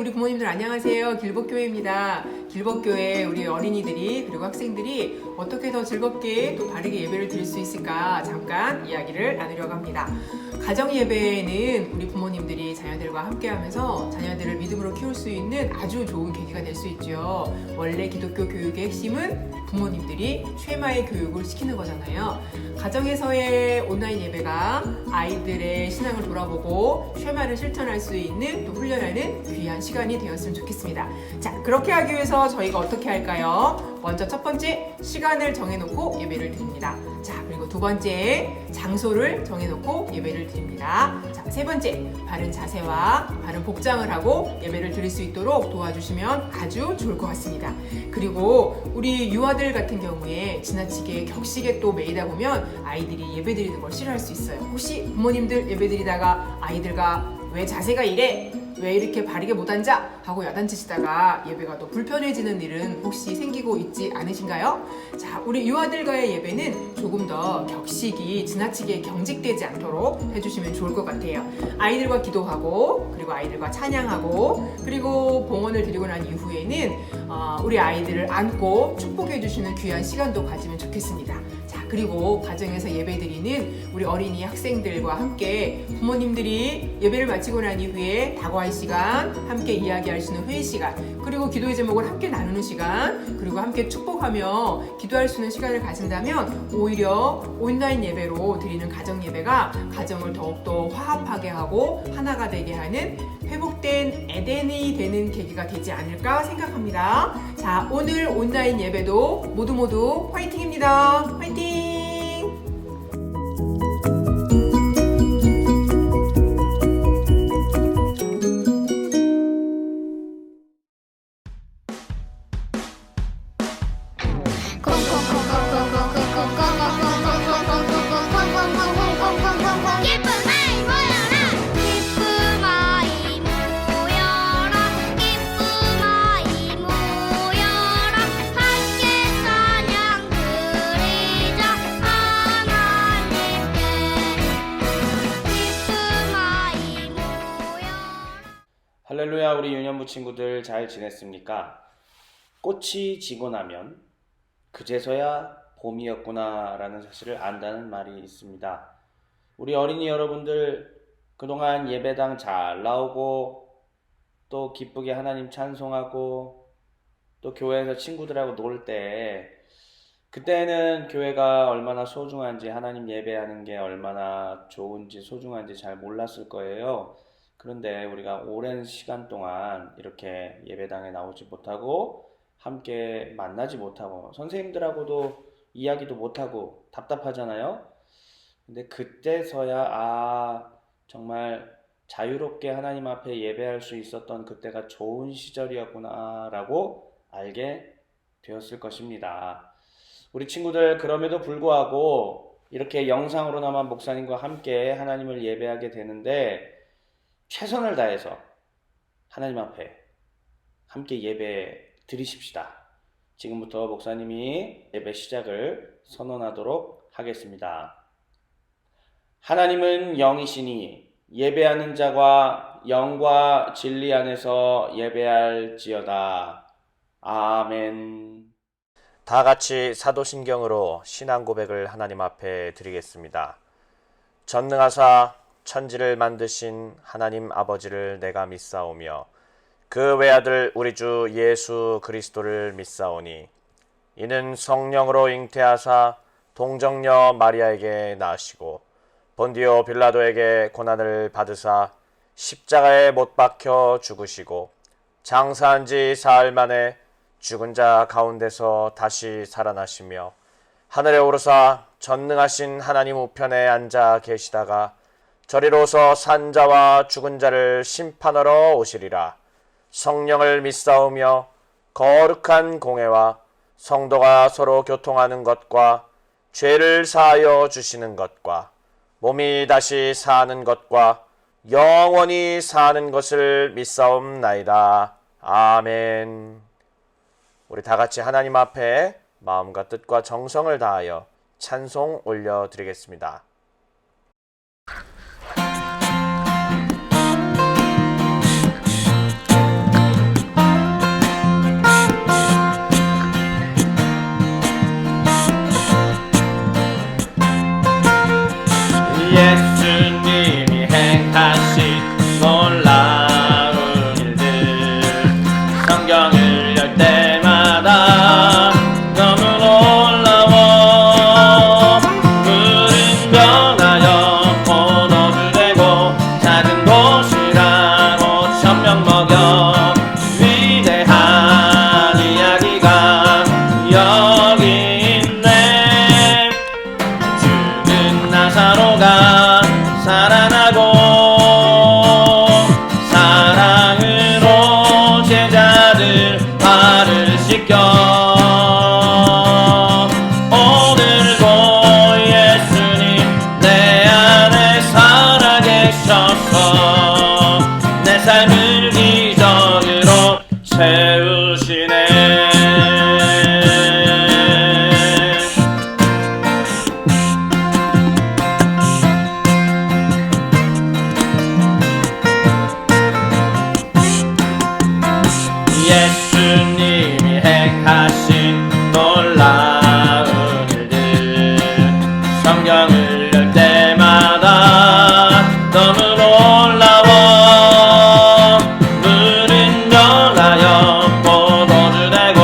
우리 부모님들 안녕하세요. 길복교회입니다. 길복교회 우리 어린이들이 그리고 학생들이 어떻게 더 즐겁게 또 바르게 예배를 드릴 수 있을까 잠깐 이야기를 나누려고 합니다. 가정 예배는 우리 부모님들이 자녀들과 함께 하면서 자녀들을 믿음으로 키울 수 있는 아주 좋은 계기가 될 수 있죠. 원래 기독교 교육의 핵심은 부모님들이 쉐마의 교육을 시키는 거잖아요. 가정에서의 온라인 예배가 아이들의 신앙을 돌아보고 쉐마를 실천할 수 있는 또 훈련하는 귀한 시간이 되었으면 좋겠습니다. 자, 그렇게 하기 위해서 저희가 어떻게 할까요? 먼저 첫 번째, 시간을 정해놓고 예배를 드립니다. 자, 그리고 두 번째, 장소를 정해놓고 예배를 드립니다. 자, 세 번째, 바른 자세와 바른 복장을 하고 예배를 드릴 수 있도록 도와주시면 아주 좋을 것 같습니다. 그리고 우리 유아들 같은 경우에 지나치게 격식에 또 매이다 보면 아이들이 예배 드리는 걸 싫어할 수 있어요. 혹시 부모님들 예배 드리다가 아이들과 왜 자세가 이래? 왜 이렇게 바르게 못 앉아? 하고 야단치시다가 예배가 또 불편해지는 일은 혹시 생기고 있지 않으신가요? 자, 우리 유아들과의 예배는 조금 더 격식이 지나치게 경직되지 않도록 해주시면 좋을 것 같아요. 아이들과 기도하고 그리고 아이들과 찬양하고 그리고 봉헌을 드리고 난 이후에는 우리 아이들을 안고 축복해 주시는 귀한 시간도 가지면 좋겠습니다. 자, 그리고 가정에서 예배드리는 우리 어린이 학생들과 함께 부모님들이 예배를 마치고 난 이후에 다과할 시간, 함께 이야기할 수 있는 회의 시간, 그리고 기도의 제목을 함께 나누는 시간, 그리고 함께 축복하며 기도할 수 있는 시간을 가진다면 오히려 온라인 예배로 드리는 가정 예배가 가정을 더욱더 화합하게 하고 하나가 되게 하는 회복된 에덴이 되는 계기가 되지 않을까 생각합니다. 자, 오늘 온라인 예배도 모두 화이팅입니다. 화이팅! 할렐루야, 우리 유년부 친구들 잘 지냈습니까? 꽃이 지고 나면 그제서야 봄이었구나 라는 사실을 안다는 말이 있습니다. 우리 어린이 여러분들 그동안 예배당 잘 나오고 또 기쁘게 하나님 찬송하고 또 교회에서 친구들하고 놀 때 그때는 교회가 얼마나 소중한지 하나님 예배하는 게 얼마나 좋은지 소중한지 잘 몰랐을 거예요. 그런데 우리가 오랜 시간 동안 이렇게 예배당에 나오지 못하고 함께 만나지 못하고 선생님들하고도 이야기도 못하고 답답하잖아요. 근데 그때서야 정말 자유롭게 하나님 앞에 예배할 수 있었던 그때가 좋은 시절이었구나 라고 알게 되었을 것입니다. 우리 친구들 그럼에도 불구하고 이렇게 영상으로나마 목사님과 함께 하나님을 예배하게 되는데 최선을 다해서 하나님 앞에 함께 예배 드리십시다. 지금부터 목사님이 예배 시작을 선언하도록 하겠습니다. 하나님은 영이시니 예배하는 자가 영과 진리 안에서 예배할지어다. 아멘. 다 같이 사도신경으로 신앙 고백을 하나님 앞에 드리겠습니다. 전능하사 천지를 만드신 하나님 아버지를 내가 믿사오며 그 외아들 우리 주 예수 그리스도를 믿사오니 이는 성령으로 잉태하사 동정녀 마리아에게 낳으시고 본디오 빌라도에게 고난을 받으사 십자가에 못 박혀 죽으시고 장사한 지 사흘 만에 죽은 자 가운데서 다시 살아나시며 하늘에 오르사 전능하신 하나님 우편에 앉아 계시다가 저리로서 산 자와 죽은 자를 심판하러 오시리라. 성령을 믿사오며 거룩한 공회와 성도가 서로 교통하는 것과 죄를 사하여 주시는 것과 몸이 다시 사는 것과 영원히 사는 것을 믿사옵나이다. 아멘. 우리 다 같이 하나님 앞에 마음과 뜻과 정성을 다하여 찬송 올려드리겠습니다. 제자들 발을 씻겨 오늘도 예수님 내 안에 살아계셔서 내 삶을 기적으로 채우시네. 예수님이 행하신 놀라운 일들 성경을 열 때마다 너무 놀라워. 물은 변하여 포도주 되고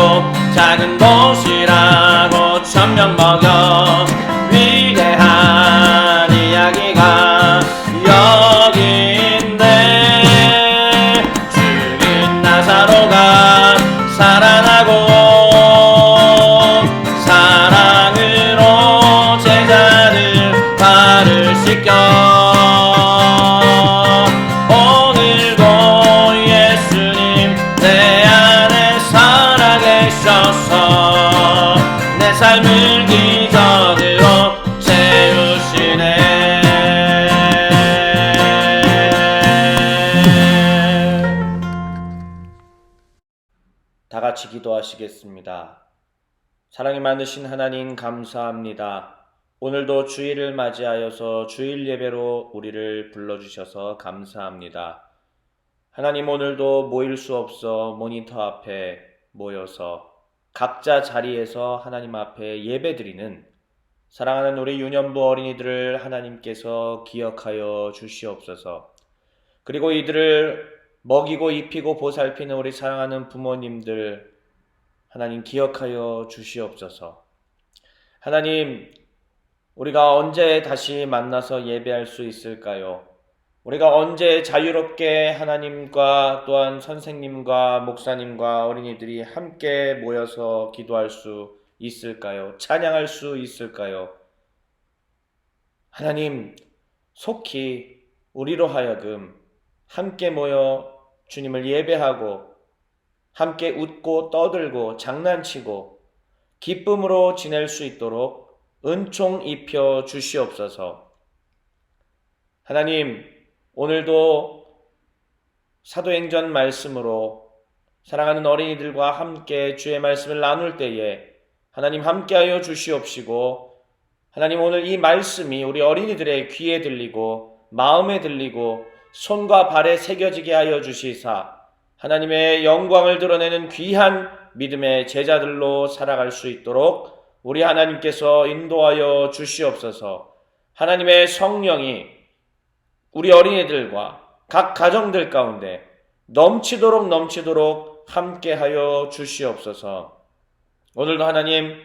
작은 도시락으로 1000명 먹여 위대한 이야기가 여기인데 죽은 나사로가 살아나고 사랑으로 제자들 발을 씻겨 오늘도 예수님 내 안에 살아계셔서 내 삶을 기적으로 채우시네. 다 같이 기도하시겠습니다. 사랑이 많으신 하나님 감사합니다. 오늘도 주일을 맞이하여서 주일 예배로 우리를 불러주셔서 감사합니다. 하나님, 오늘도 모일 수 없어 모니터 앞에 모여서 각자 자리에서 하나님 앞에 예배드리는 사랑하는 우리 유년부 어린이들을 하나님께서 기억하여 주시옵소서. 그리고 이들을 먹이고 입히고 보살피는 우리 사랑하는 부모님들 하나님 기억하여 주시옵소서. 하나님, 우리가 언제 다시 만나서 예배할 수 있을까요? 우리가 언제 자유롭게 하나님과 또한 선생님과 목사님과 어린이들이 함께 모여서 기도할 수 있을까요? 찬양할 수 있을까요? 하나님, 속히 우리로 하여금 함께 모여 주님을 예배하고 함께 웃고 떠들고 장난치고 기쁨으로 지낼 수 있도록 은총 입혀 주시옵소서. 하나님, 오늘도 사도행전 말씀으로 사랑하는 어린이들과 함께 주의 말씀을 나눌 때에 하나님 함께하여 주시옵시고, 하나님 오늘 이 말씀이 우리 어린이들의 귀에 들리고 마음에 들리고 손과 발에 새겨지게 하여 주시사 하나님의 영광을 드러내는 귀한 믿음의 제자들로 살아갈 수 있도록 우리 하나님께서 인도하여 주시옵소서. 하나님의 성령이 우리 어린이들과 각 가정들 가운데 넘치도록 함께하여 주시옵소서. 오늘도 하나님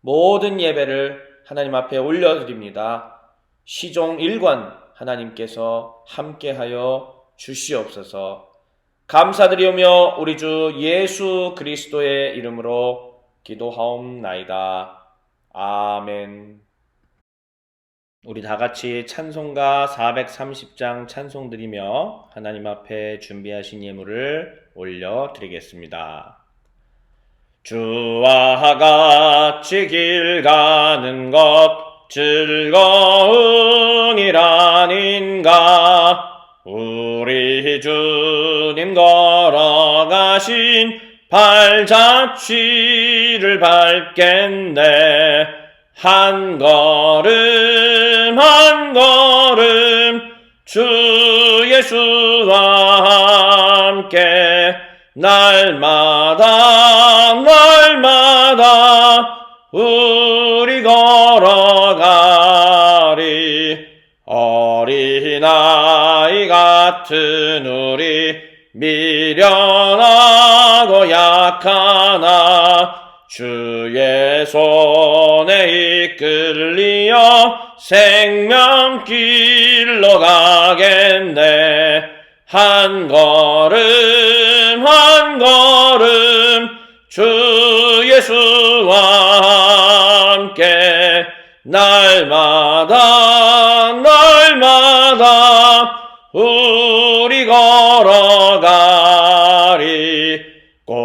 모든 예배를 하나님 앞에 올려드립니다. 시종 1관 하나님께서 함께하여 주시옵소서. 감사드리오며 우리 주 예수 그리스도의 이름으로 기도하옵나이다. 아멘. 우리 다같이 찬송가 430장 찬송 드리며 하나님 앞에 준비하신 예물을 올려드리겠습니다. 주와 같이 길 가는 것 즐거운 일 아닌가. 우리 주님 걸어가신 발자취를 밟겠네. 한 걸음 한 걸음 주 예수와 함께 날마다 우리 걸어가리. 어린아이 같은 우리 미련하고 약하나 주의 손에 이끌리어 생명길로 가겠네. 한 걸음 한 걸음 주 예수와 함께 날마다 우리 걸어가리.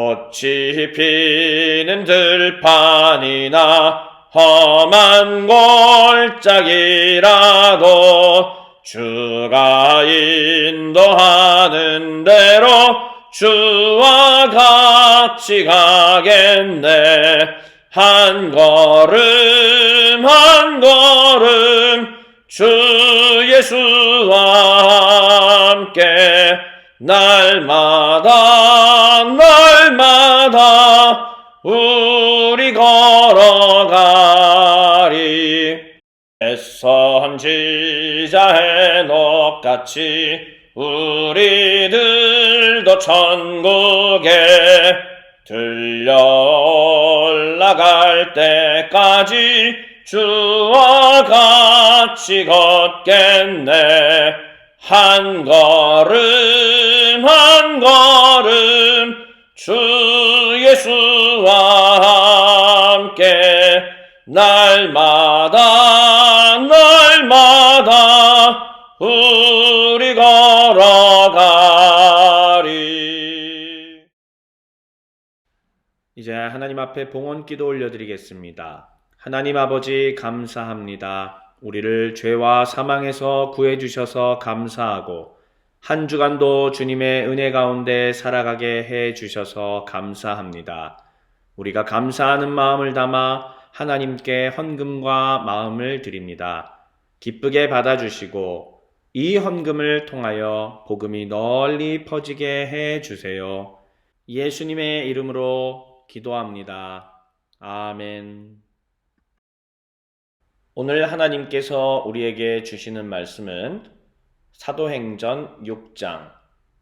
꽃이 피는 들판이나 험한 골짜기라도 주가 인도하는 대로 주와 같이 가겠네. 한 걸음 한 걸음 주 예수와 함께 날마다 날마다 우리 걸어가리. 애써 헌지자 해녹같이 우리들도 천국에 들려 올라갈 때까지 주와 같이 걷겠네. 한 걸음 한 걸음 주 예수와 함께 날마다 날마다 우리 걸어가리. 이제 하나님 앞에 봉헌기도 올려드리겠습니다. 하나님 아버지 감사합니다. 우리를 죄와 사망에서 구해주셔서 감사하고 한 주간도 주님의 은혜 가운데 살아가게 해주셔서 감사합니다. 우리가 감사하는 마음을 담아 하나님께 헌금과 마음을 드립니다. 기쁘게 받아주시고 이 헌금을 통하여 복음이 널리 퍼지게 해주세요. 예수님의 이름으로 기도합니다. 아멘. 오늘 하나님께서 우리에게 주시는 말씀은 사도행전 6장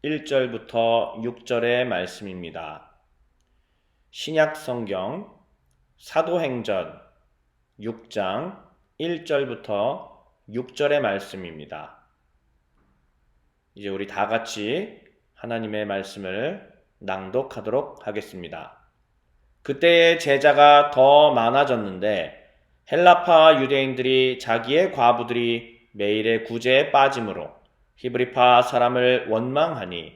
1절부터 6절의 말씀입니다. 신약 성경 사도행전 6장 1절부터 6절의 말씀입니다. 이제 우리 다 같이 하나님의 말씀을 낭독하도록 하겠습니다. 그때의 제자가 더 많아졌는데 헬라파 유대인들이 자기의 과부들이 매일의 구제에 빠짐으로 히브리파 사람을 원망하니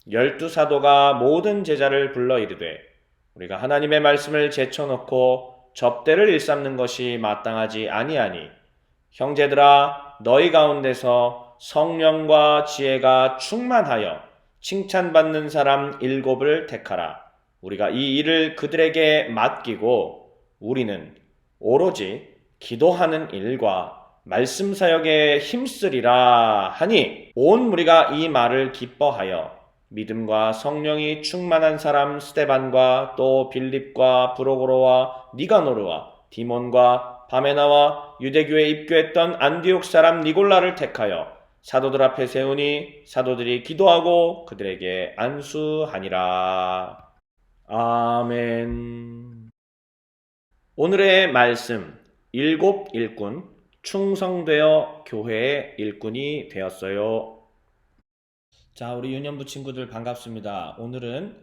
12사도가 모든 제자를 불러 이르되 우리가 하나님의 말씀을 제쳐놓고 접대를 일삼는 것이 마땅하지 아니하니 형제들아 너희 가운데서 성령과 지혜가 충만하여 칭찬받는 사람 7을 택하라. 우리가 이 일을 그들에게 맡기고 우리는 오로지 기도하는 일과 말씀 사역에 힘쓰리라 하니 온 무리가 이 말을 기뻐하여 믿음과 성령이 충만한 사람 스데반과 또 빌립과 브로고로와 니가노르와 디몬과 바메나와 유대교에 입교했던 안디옥 사람 니골라를 택하여 사도들 앞에 세우니 사도들이 기도하고 그들에게 안수하니라. 아멘. 오늘의 말씀, 7 일꾼 충성되어 교회의 일꾼이 되었어요. 자, 우리 유년부 친구들 반갑습니다. 오늘은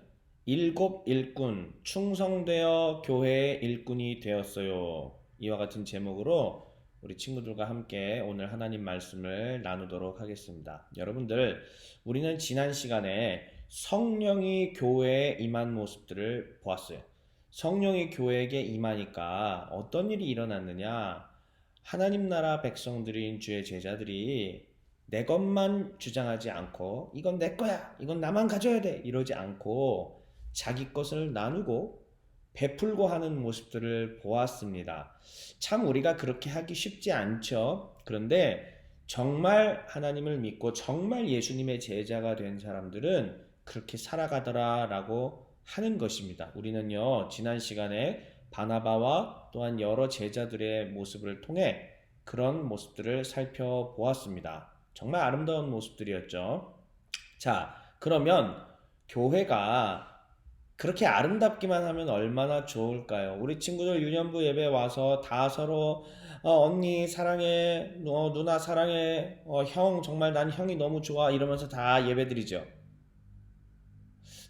7 일꾼 충성되어 교회의 일꾼이 되었어요. 이와 같은 제목으로 우리 친구들과 함께 오늘 하나님 말씀을 나누도록 하겠습니다. 여러분들, 우리는 지난 시간에 성령이 교회에 임한 모습들을 보았어요. 성령이 교회에게 임하니까 어떤 일이 일어났느냐? 하나님 나라 백성들인 주의 제자들이 내 것만 주장하지 않고 이건 내 거야, 이건 나만 가져야 돼 이러지 않고 자기 것을 나누고 베풀고 하는 모습들을 보았습니다. 참 우리가 그렇게 하기 쉽지 않죠. 그런데 정말 하나님을 믿고 정말 예수님의 제자가 된 사람들은 그렇게 살아가더라라고 하는 것입니다. 우리는요, 지난 시간에 바나바와 또한 여러 제자들의 모습을 통해 그런 모습들을 살펴보았습니다. 정말 아름다운 모습들이었죠. 자, 그러면 교회가 그렇게 아름답기만 하면 얼마나 좋을까요? 우리 친구들 유년부 예배 와서 다 서로 언니 사랑해, 누나 사랑해, 형 정말 난 형이 너무 좋아 이러면서 다 예배드리죠.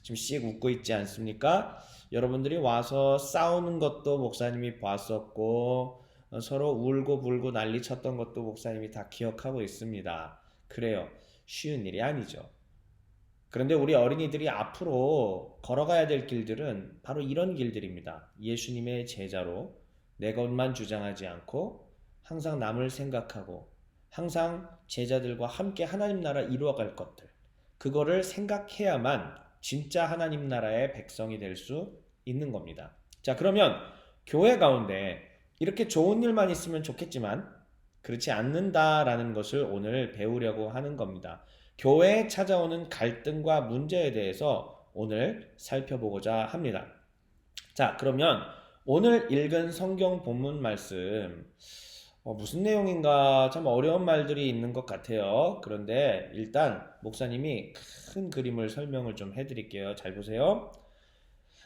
지금 씩 웃고 있지 않습니까? 여러분들이 와서 싸우는 것도 목사님이 봤었고 서로 울고 불고 난리 쳤던 것도 목사님이 다 기억하고 있습니다. 그래요. 쉬운 일이 아니죠. 그런데 우리 어린이들이 앞으로 걸어가야 될 길들은 바로 이런 길들입니다. 예수님의 제자로 내 것만 주장하지 않고 항상 남을 생각하고 항상 제자들과 함께 하나님 나라 이루어갈 것들. 그거를 생각해야만 진짜 하나님 나라의 백성이 될 수 있는 겁니다. 자, 그러면 교회 가운데 이렇게 좋은 일만 있으면 좋겠지만 그렇지 않는다라는 것을 오늘 배우려고 하는 겁니다. 교회에 찾아오는 갈등과 문제에 대해서 오늘 살펴보고자 합니다. 자, 그러면 오늘 읽은 성경 본문 말씀 무슨 내용인가 참 어려운 말들이 있는 것 같아요. 그런데 일단 목사님이 큰 그림을 설명을 좀 해드릴게요. 잘 보세요.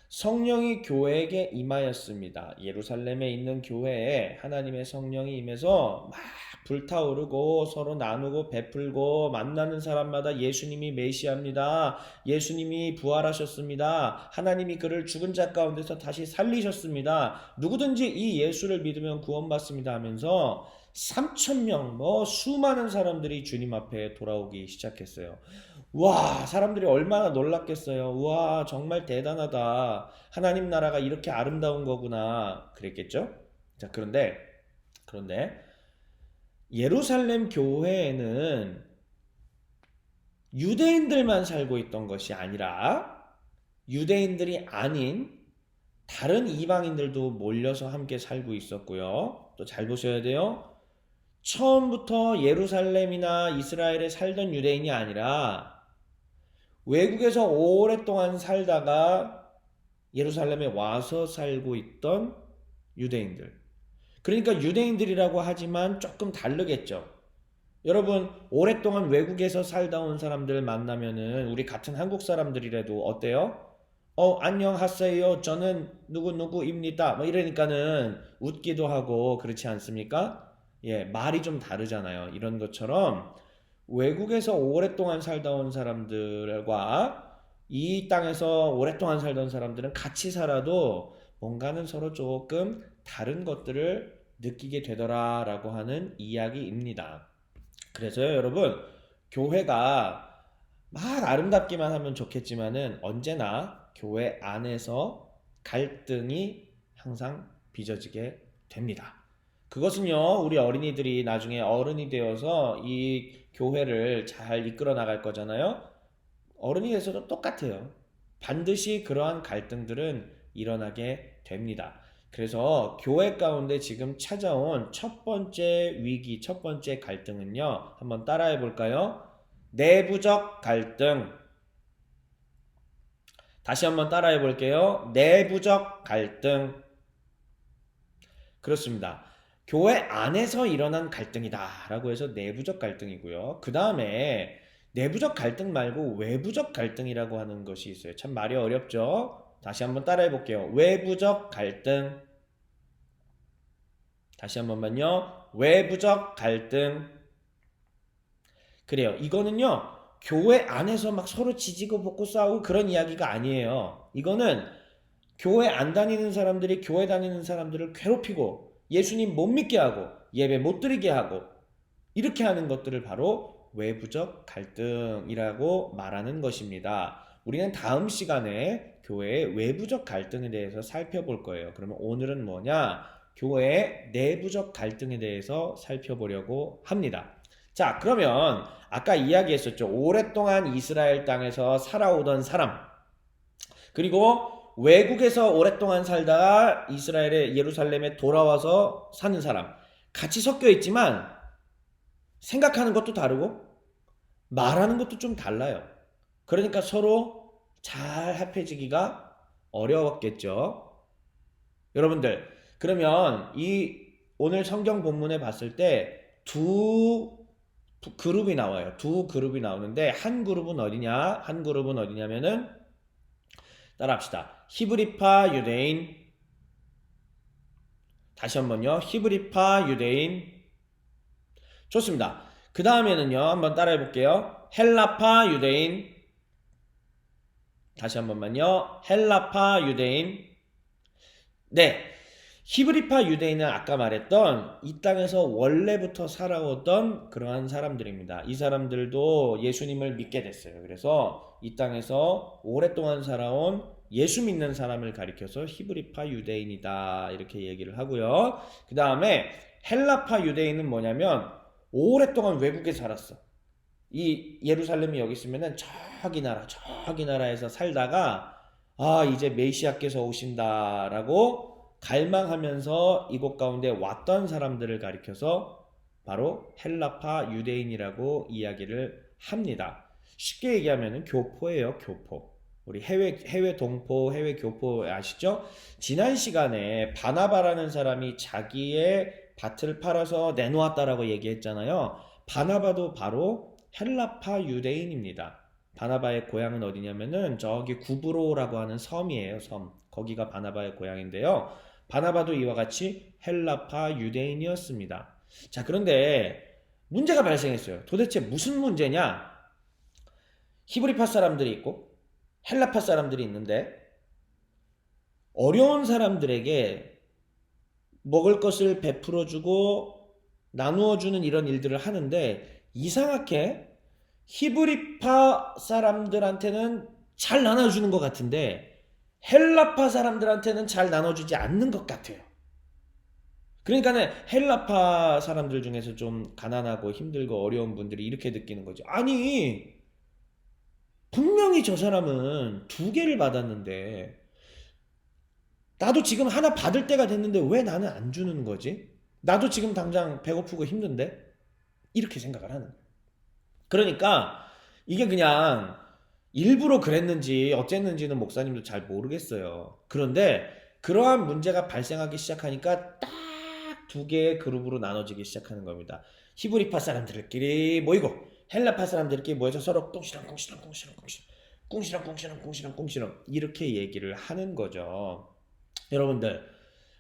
성령이 교회에게 임하였습니다. 예루살렘에 있는 교회에 하나님의 성령이 임해서 막 불타오르고 서로 나누고 베풀고 만나는 사람마다 예수님이 메시아입니다. 예수님이 부활하셨습니다. 하나님이 그를 죽은 자 가운데서 다시 살리셨습니다. 누구든지 이 예수를 믿으면 구원받습니다 하면서 3,000명 수많은 사람들이 주님 앞에 돌아오기 시작했어요. 와, 사람들이 얼마나 놀랐겠어요. 와, 정말 대단하다. 하나님 나라가 이렇게 아름다운 거구나. 그랬겠죠? 자, 그런데 예루살렘 교회에는 유대인들만 살고 있던 것이 아니라 유대인들이 아닌 다른 이방인들도 몰려서 함께 살고 있었고요. 또 잘 보셔야 돼요. 처음부터 예루살렘이나 이스라엘에 살던 유대인이 아니라 외국에서 오랫동안 살다가 예루살렘에 와서 살고 있던 유대인들. 그러니까 유대인들이라고 하지만 조금 다르겠죠. 여러분, 오랫동안 외국에서 살다 온 사람들 만나면은 우리 같은 한국 사람들이라도 어때요? 안녕하세요. 저는 누구누구입니다. 이러니까는 웃기도 하고 그렇지 않습니까? 예, 말이 좀 다르잖아요. 이런 것처럼 외국에서 오랫동안 살다 온 사람들과 이 땅에서 오랫동안 살던 사람들은 같이 살아도 뭔가는 서로 조금 다른 것들을 느끼게 되더라라고 하는 이야기입니다. 그래서요, 여러분, 교회가 막 아름답기만 하면 좋겠지만은 언제나 교회 안에서 갈등이 항상 빚어지게 됩니다. 그것은요, 우리 어린이들이 나중에 어른이 되어서 이 교회를 잘 이끌어 나갈 거잖아요. 어른이 돼서도 똑같아요. 반드시 그러한 갈등들은 일어나게 됩니다. 그래서 교회 가운데 지금 찾아온 첫 번째 위기, 첫 번째 갈등은요. 한번 따라해 볼까요? 내부적 갈등. 다시 한번 따라해 볼게요. 내부적 갈등. 그렇습니다. 교회 안에서 일어난 갈등이다 라고 해서 내부적 갈등이고요. 그 다음에 내부적 갈등 말고 외부적 갈등이라고 하는 것이 있어요. 참 말이 어렵죠? 다시 한번 따라해 볼게요. 외부적 갈등. 다시 한 번만요. 외부적 갈등. 그래요. 이거는요. 교회 안에서 막 서로 지지고 볶고 싸우고 그런 이야기가 아니에요. 이거는 교회 안 다니는 사람들이 교회 다니는 사람들을 괴롭히고 예수님 못 믿게 하고 예배 못 드리게 하고 이렇게 하는 것들을 바로 외부적 갈등이라고 말하는 것입니다. 우리는 다음 시간에 교회의 외부적 갈등에 대해서 살펴볼 거예요. 그러면 오늘은 뭐냐? 교회의 내부적 갈등에 대해서 살펴보려고 합니다. 자, 그러면 아까 이야기했었죠. 오랫동안 이스라엘 땅에서 살아오던 사람, 그리고 외국에서 오랫동안 살다가 이스라엘의 예루살렘에 돌아와서 사는 사람, 같이 섞여 있지만 생각하는 것도 다르고 말하는 것도 좀 달라요. 그러니까 서로 잘 합해지기가 어려웠겠죠. 여러분들, 그러면 이 오늘 성경 본문에 봤을 때 두 그룹이 나와요. 두 그룹이 나오는데 한 그룹은 어디냐? 한 그룹은 어디냐면은 따라합시다. 히브리파 유대인. 다시 한번요. 히브리파 유대인. 좋습니다. 그 다음에는요. 한번 따라해 볼게요. 헬라파 유대인. 다시 한번만요. 헬라파 유대인. 네. 히브리파 유대인은 아까 말했던 이 땅에서 원래부터 살아오던 그러한 사람들입니다. 이 사람들도 예수님을 믿게 됐어요. 그래서 이 땅에서 오랫동안 살아온 예수 믿는 사람을 가리켜서 히브리파 유대인이다 이렇게 얘기를 하고요. 그 다음에 헬라파 유대인은 뭐냐면 오랫동안 외국에 살았어. 이 예루살렘이 여기 있으면은 저기 나라에서 살다가 이제 메시아께서 오신다라고 갈망하면서 이곳 가운데 왔던 사람들을 가리켜서 바로 헬라파 유대인이라고 이야기를 합니다. 쉽게 얘기하면 교포예요, 교포. 우리 해외 동포, 해외 교포 아시죠? 지난 시간에 바나바라는 사람이 자기의 밭을 팔아서 내놓았다라고 얘기했잖아요. 바나바도 바로 헬라파 유대인입니다. 바나바의 고향은 어디냐면은 저기 구브로라고 하는 섬이에요, 섬. 거기가 바나바의 고향인데요. 바나바도 이와 같이 헬라파 유대인이었습니다. 자, 그런데 문제가 발생했어요. 도대체 무슨 문제냐? 히브리파 사람들이 있고 헬라파 사람들이 있는데 어려운 사람들에게 먹을 것을 베풀어주고 나누어주는 이런 일들을 하는데 이상하게 히브리파 사람들한테는 잘 나눠주는 것 같은데 헬라파 사람들한테는 잘 나눠주지 않는 것 같아요. 그러니까는 헬라파 사람들 중에서 좀 가난하고 힘들고 어려운 분들이 이렇게 느끼는 거죠. 아니, 분명히 저 사람은 2개를 받았는데 나도 지금 하나 받을 때가 됐는데 왜 나는 안 주는 거지? 나도 지금 당장 배고프고 힘든데? 이렇게 생각을 하는 거예요. 그러니까 이게 그냥 일부러 그랬는지 어쨌는지는 목사님도 잘 모르겠어요. 그런데 그러한 문제가 발생하기 시작하니까 딱 2개의 그룹으로 나눠지기 시작하는 겁니다. 히브리파 사람들끼리 모이고 헬라파 사람들끼리 모여서 서로 꿍시렁 이렇게 얘기를 하는 거죠. 여러분들,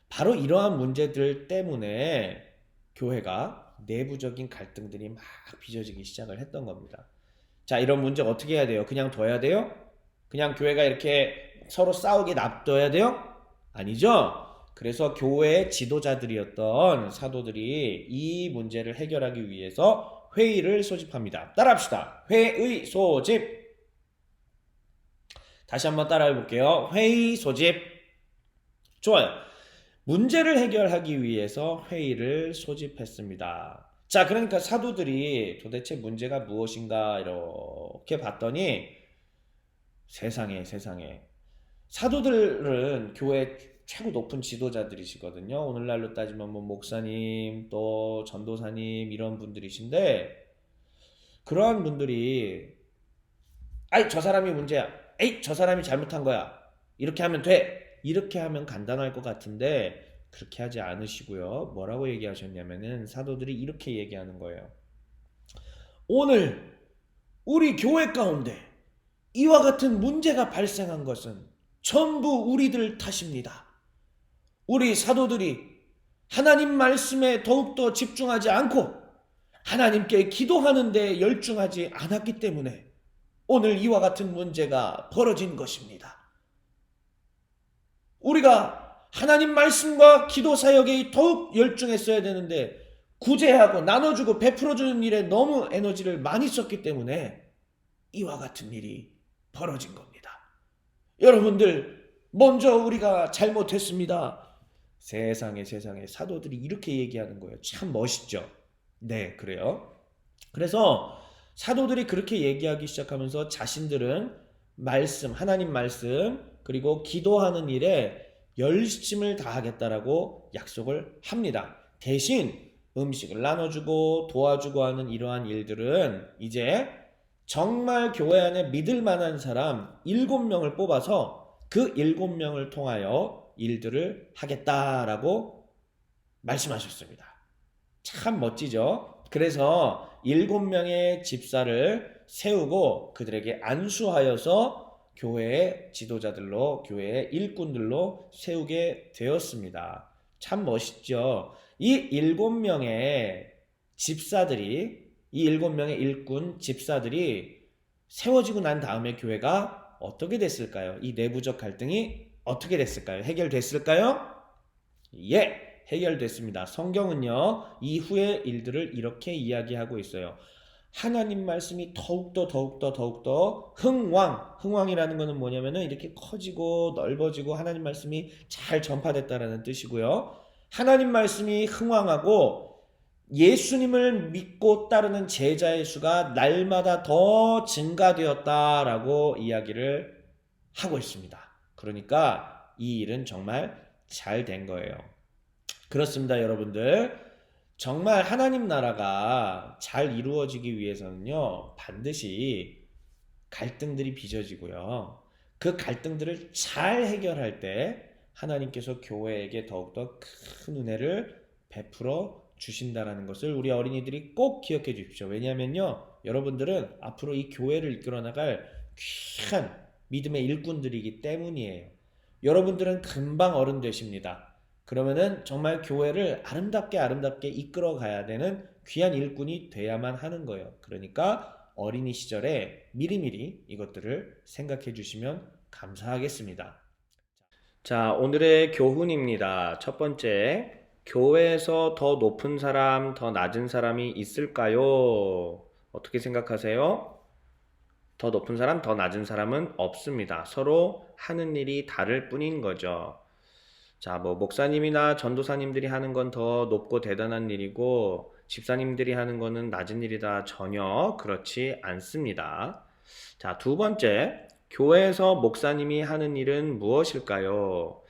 바로 이러한 문제들 때문에 교회가 내부적인 갈등들이 막 빚어지기 시작을 했던 겁니다. 자, 이런 문제 어떻게 해야 돼요? 그냥 둬야 돼요? 그냥 교회가 이렇게 서로 싸우게 놔둬야 돼요? 아니죠? 그래서 교회의 지도자들이었던 사도들이 이 문제를 해결하기 위해서 회의를 소집합니다. 따라합시다. 회의 소집. 다시 한번 따라해 볼게요. 회의 소집. 좋아요. 문제를 해결하기 위해서 회의를 소집했습니다. 자, 그러니까 사도들이 도대체 문제가 무엇인가 이렇게 봤더니 세상에 사도들은 교회 최고 높은 지도자들이시거든요. 오늘날로 따지면 뭐 목사님 또 전도사님 이런 분들이신데 그러한 분들이 저 사람이 문제야. 저 사람이 잘못한 거야. 이렇게 하면 돼. 이렇게 하면 간단할 것 같은데 그렇게 하지 않으시고요. 뭐라고 얘기하셨냐면은 사도들이 이렇게 얘기하는 거예요. 오늘 우리 교회 가운데 이와 같은 문제가 발생한 것은 전부 우리들 탓입니다. 우리 사도들이 하나님 말씀에 더욱더 집중하지 않고 하나님께 기도하는 데 열중하지 않았기 때문에 오늘 이와 같은 문제가 벌어진 것입니다. 우리가 하나님 말씀과 기도 사역에 더욱 열중했어야 되는데 구제하고 나눠주고 베풀어주는 일에 너무 에너지를 많이 썼기 때문에 이와 같은 일이 벌어진 겁니다. 여러분들, 먼저 우리가 잘못했습니다. 세상에 사도들이 이렇게 얘기하는 거예요. 참 멋있죠? 네, 그래요. 그래서 사도들이 그렇게 얘기하기 시작하면서 자신들은 말씀, 하나님 말씀 그리고 기도하는 일에 열심을 다하겠다라고 약속을 합니다. 대신 음식을 나눠주고 도와주고 하는 이러한 일들은 이제 정말 교회 안에 믿을 만한 사람 7명을 뽑아서 그 7명을 통하여 일들을 하겠다라고 말씀하셨습니다. 참 멋지죠? 그래서 7명의 집사를 세우고 그들에게 안수하여서 교회의 지도자들로, 교회의 일꾼들로 세우게 되었습니다. 참 멋있죠? 이 7명의 집사들이, 이 7명의 일꾼 집사들이 세워지고 난 다음에 교회가 어떻게 됐을까요? 이 내부적 갈등이 어떻게 됐을까요? 해결됐을까요? 예, 해결됐습니다. 성경은요, 이후의 일들을 이렇게 이야기하고 있어요. 하나님 말씀이 더욱더 흥왕이라는 것은 뭐냐면은 이렇게 커지고 넓어지고 하나님 말씀이 잘 전파됐다라는 뜻이고요. 하나님 말씀이 흥왕하고 예수님을 믿고 따르는 제자의 수가 날마다 더 증가되었다라고 이야기를 하고 있습니다. 그러니까 이 일은 정말 잘 된 거예요. 그렇습니다, 여러분들. 정말 하나님 나라가 잘 이루어지기 위해서는요, 반드시 갈등들이 빚어지고요. 그 갈등들을 잘 해결할 때 하나님께서 교회에게 더욱더 큰 은혜를 베풀어 주신다라는 것을 우리 어린이들이 꼭 기억해 주십시오. 왜냐하면요, 여러분들은 앞으로 이 교회를 이끌어 나갈 귀한 믿음의 일꾼들이기 때문이에요. 여러분들은 금방 어른 되십니다. 그러면은 정말 교회를 아름답게 이끌어 가야 되는 귀한 일꾼이 돼야만 하는 거예요. 그러니까 어린이 시절에 미리미리 이것들을 생각해 주시면 감사하겠습니다. 자, 오늘의 교훈입니다. 첫 번째, 교회에서 더 높은 사람, 더 낮은 사람이 있을까요? 어떻게 생각하세요? 더 높은 사람, 더 낮은 사람은 없습니다. 서로 하는 일이 다를 뿐인 거죠. 자, 목사님이나 전도사님들이 하는 건 더 높고 대단한 일이고, 집사님들이 하는 거는 낮은 일이다. 전혀 그렇지 않습니다. 자, 두 번째, 교회에서 목사님이 하는 일은 무엇일까요?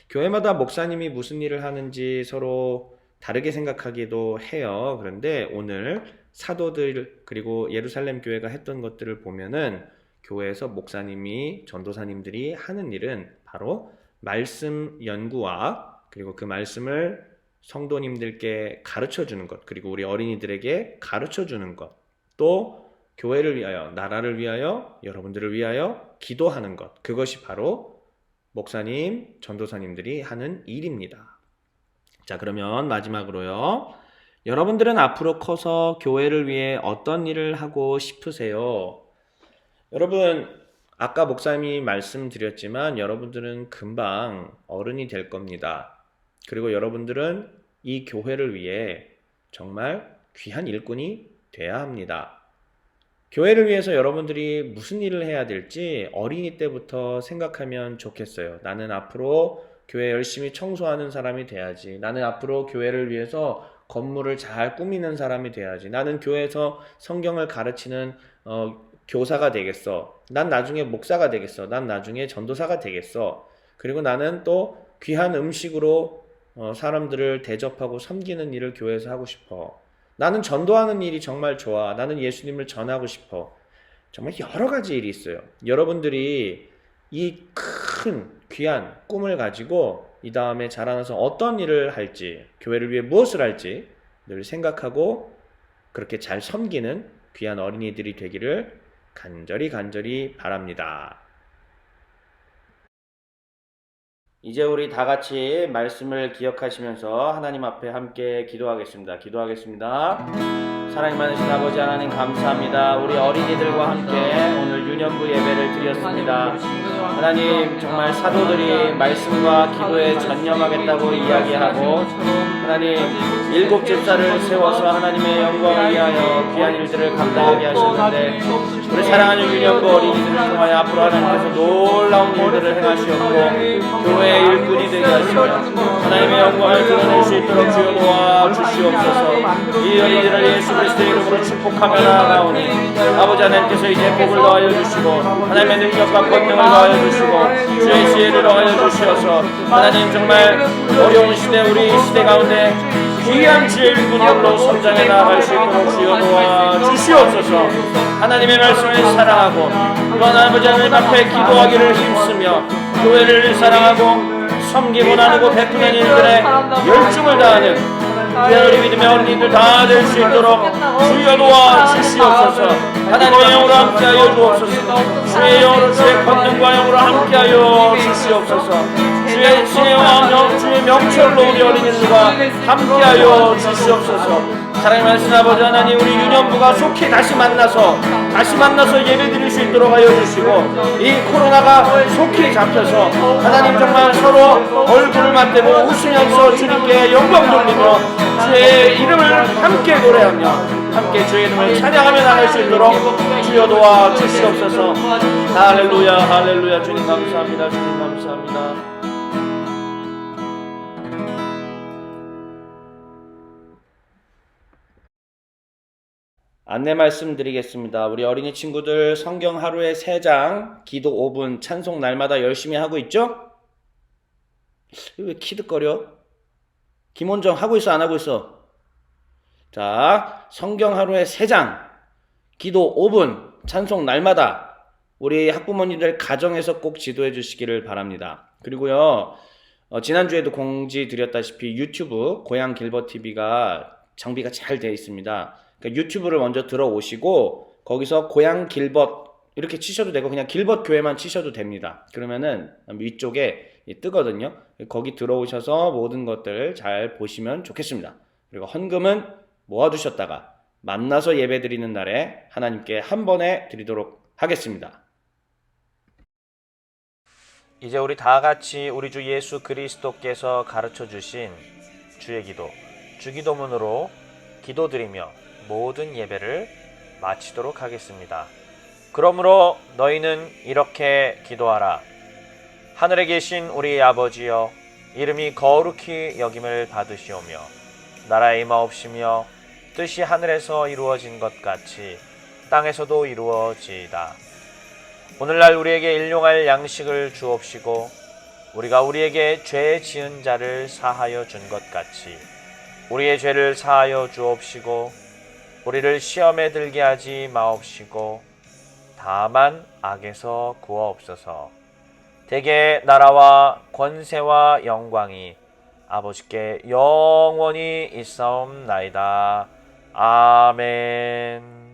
교회마다 목사님이 무슨 일을 하는지 서로 다르게 생각하기도 해요. 그런데 오늘 사도들 그리고 예루살렘 교회가 했던 것들을 보면은 교회에서 목사님이 전도사님들이 하는 일은 바로 말씀 연구와 그리고 그 말씀을 성도님들께 가르쳐 주는 것, 그리고 우리 어린이들에게 가르쳐 주는 것, 또 교회를 위하여, 나라를 위하여, 여러분들을 위하여 기도하는 것, 그것이 바로 목사님, 전도사님들이 하는 일입니다. 자, 그러면 마지막으로요. 여러분들은 앞으로 커서 교회를 위해 어떤 일을 하고 싶으세요? 여러분, 아까 목사님이 말씀드렸지만 여러분들은 금방 어른이 될 겁니다. 그리고 여러분들은 이 교회를 위해 정말 귀한 일꾼이 돼야 합니다. 교회를 위해서 여러분들이 무슨 일을 해야 될지 어린이 때부터 생각하면 좋겠어요. 나는 앞으로 교회 열심히 청소하는 사람이 돼야지. 나는 앞으로 교회를 위해서 건물을 잘 꾸미는 사람이 돼야지. 나는 교회에서 성경을 가르치는 교사가 되겠어. 난 나중에 목사가 되겠어. 난 나중에 전도사가 되겠어. 그리고 나는 또 귀한 음식으로 사람들을 대접하고 섬기는 일을 교회에서 하고 싶어. 나는 전도하는 일이 정말 좋아. 나는 예수님을 전하고 싶어. 정말 여러 가지 일이 있어요. 여러분들이 이 큰 귀한 꿈을 가지고 이 다음에 자라나서 어떤 일을 할지, 교회를 위해 무엇을 할지 늘 생각하고 그렇게 잘 섬기는 귀한 어린이들이 되기를 간절히 바랍니다. 이제 우리 다 같이 말씀을 기억하시면서 하나님 앞에 함께 기도하겠습니다. 사랑이 많으신 아버지 하나님 감사합니다. 우리 어린이들과 함께 오늘 유년부 예배를 드렸습니다. 하나님 정말 사도들이 말씀과 기도에 전념하겠다고 이야기하고 하나님 7 집사를 세워서 하나님의 영광을 위하여 귀한 일들을 감당하게 하셨는데 우리 사랑하는 유년부 어린이들을 통하여 앞으로 하나님께서 놀라운 일들을 행하시었고 교회의 일꾼이 되게 하시며 하나님의 영광을 드러낼 수 있도록 주여 도와주시옵소서. 이 어린이들을 예수 그리스도의 이름으로 축복하며 나아가오니 아버지 하나님께서 이제 복을 더하여 주시고 하나님의 능력과 권능을 더하여 주시고 주의 지혜를 더하여 주시어서 하나님 정말 어려운 시대 우리 시대 가운데 귀한 지혜의 일꾼으로 성장해 나아갈 수 있도록 주여 도와주시옵소서. 하나님의 말씀을 사랑하고 또한 아버지 하나님 앞에 기도하기를 힘쓰며 교회를 사랑하고 섬기고 나누고 베푸는 일들에 열중을 다하는 우리 믿음의 어린이들 다 될 수 있도록 주여 도와주시옵소서. 하나님의 영으로 함께하여 주옵소서. 주의 영으로 주의 권능과 영으로 함께하여 주시옵소서. 주의 지혜와 주의 명철로 우리 어린이들과 함께하여 주시옵소서. 사랑의 말씀 아버지 하나님, 우리 유년부가 속히 다시 만나서 예배드릴 수 있도록 하여 주시고, 이 코로나가 속히 잡혀서 하나님 정말 서로 얼굴을 맞대고 웃으면서 주님께 영광 돌리며 주의 이름을 함께 노래하며 함께 주의 이름을 찬양하며 나갈 수 있도록 주여 도와 주시옵소서. 할렐루야, 할렐루야. 주님 감사합니다. 주님 감사합니다. 안내 말씀드리겠습니다. 우리 어린이 친구들 성경 하루에 3장, 기도 5분, 찬송 날마다 열심히 하고 있죠? 왜 키득거려? 김원정 하고 있어, 안 하고 있어? 자, 성경 하루에 3장, 기도 5분, 찬송 날마다 우리 학부모님들 가정에서 꼭 지도해 주시기를 바랍니다. 그리고요, 지난주에도 공지 드렸다시피 유튜브 고향 길버TV가 장비가 잘 되어 있습니다. 그러니까 유튜브를 먼저 들어오시고 거기서 고향 길벗 이렇게 치셔도 되고 그냥 길벗 교회만 치셔도 됩니다. 그러면은 위쪽에 뜨거든요. 거기 들어오셔서 모든 것들 잘 보시면 좋겠습니다. 그리고 헌금은 모아두셨다가 만나서 예배드리는 날에 하나님께 한 번에 드리도록 하겠습니다. 이제 우리 다 같이 우리 주 예수 그리스도께서 가르쳐 주신 주의 기도, 주기도문으로 기도드리며 모든 예배를 마치도록 하겠습니다. 그러므로 너희는 이렇게 기도하라. 하늘에 계신 우리 아버지여, 이름이 거룩히 여김을 받으시오며 나라의 임하옵시며 뜻이 하늘에서 이루어진 것 같이 땅에서도 이루어지이다. 오늘날 우리에게 일용할 양식을 주옵시고 우리가 우리에게 죄 지은 자를 사하여 준 것 같이 우리의 죄를 사하여 주옵시고 우리를 시험에 들게 하지 마옵시고 다만 악에서 구하옵소서. 대개 나라와 권세와 영광이 아버지께 영원히 있사옵나이다. 아멘.